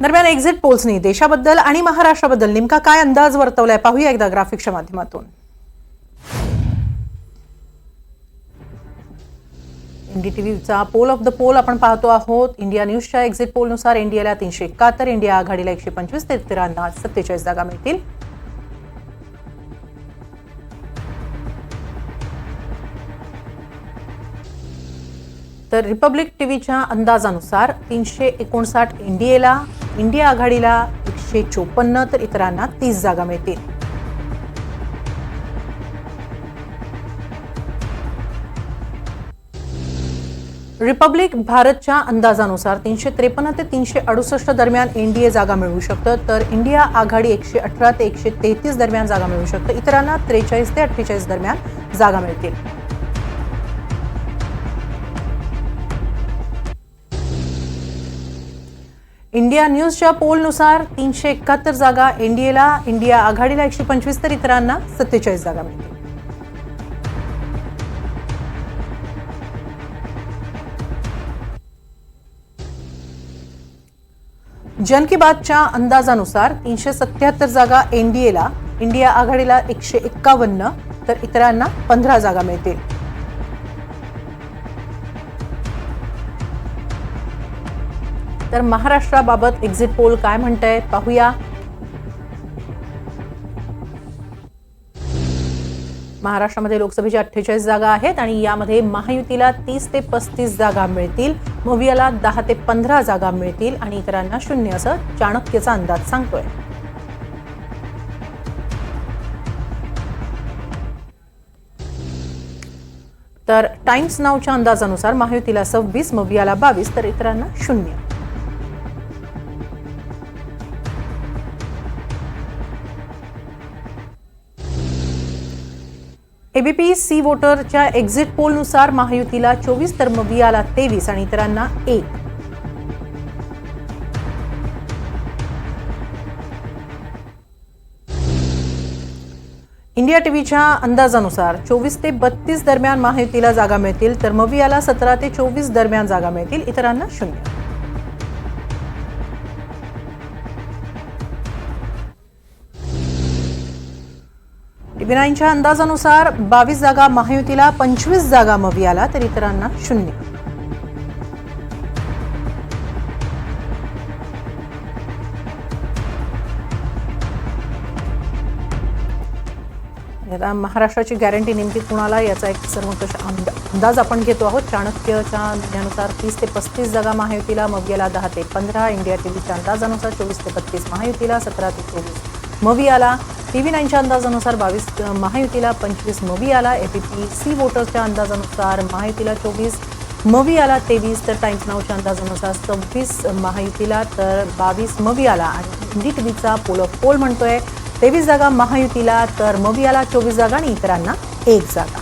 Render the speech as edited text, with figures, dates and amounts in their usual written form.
दरम्यान एक्झिट पोल्सनी देशाबद्दल आणि महाराष्ट्राबद्दल नेमका काय अंदाज वर्तवलाय पाहूया एकदा ग्राफिक्सच्या माध्यमातून. एनडीटीव्हीचा पोल ऑफ द पोल आपण पाहतो आहोत. इंडिया न्यूजच्या एक्झिट पोलनुसार एनडीएला 371, इंडिया आघाडीला 125 तर इतरांना 47 जागा मिळतील. तर रिपब्लिक टीव्हीच्या अंदाजानुसार 359 एनडीएला, इंडिया आघाडीला 154 तर इतरांना 30 जागा मिळतील. रिपब्लिक भारतच्या अंदाजानुसार 353 ते 368 दरम्यान एनडीए जागा मिळवू शकतं, तर इंडिया आघाडी 118 ते 133 दरम्यान जागा मिळवू शकतं, इतरांना 43 ते 48 दरम्यान जागा मिळतील. इंडिया न्यूजच्या पोलनुसार 371 जागा एनडीएला, इंडिया आघाडीला 125 तर इतरांना 47 जागा मिळतील. जन की बातच्या अंदाजानुसार 377 जागा एनडीएला, इंडिया आघाडीला 151 तर इतरांना 15 जागा मिळतील. तर महाराष्ट्राबाबत एक्झिट पोल काय म्हणतंय पाहूया. महाराष्ट्रामध्ये लोकसभेच्या 48 जागा आहेत आणि यामध्ये महायुतीला 30 ते 35 जागा मिळतील, मवियाला 10 ते 15 जागा मिळतील आणि इतरांना 0 असं चाणक्यचा अंदाज सांगतोय. तर टाइम्स नाऊच्या अंदाजानुसार महायुतीला 26, मवियाला 22 तर इतरांना 0. एबीपी सी वोटरच्या एक्झिट पोलनुसार महायुतीला 24 तर मवियाला 23 आणि इतरांना 1. इंडिया टीव्हीच्या अंदाजानुसार 24 ते 32 दरम्यान महायुतीला जागा मिळतील, तर मवियाला 17 ते 24 दरम्यान जागा मिळतील, इतरांना 0. टीव्ही9च्या अंदाजानुसार 22 जागा महायुतीला, 25 जागा मवियाला तर इतरांना 0. आता महाराष्ट्राची गॅरंटी नेमकी कुणाला याचा एक सर्वंकष अंदाज आपण घेतो आहोत. चाणक्यच्या अंदाजानुसार 30 ते 35 जागा महायुतीला, मवियाला 10 ते 15, इंडिया टीव्हीच्या अंदाजानुसार 24 ते 32 महायुतीला, 17 ते 24 मवियाला, टीव्ही9च्या अंदाजानुसार 22 महायुतीला, 25 मवियाला, एबीपी सी वोटर्सच्या अंदाजानुसार महायुतीला 24, मवियाला 23 तर टाइम्स नाऊच्या अंदाजानुसार 26 महायुतीला तर 22 मवियाला आणि इंडी टीव्हीचा पोल ऑफ पोल म्हणतोय 23 जागा महायुतीला तर मवियाला 24 जागा आणि इतरांना 1 जागा.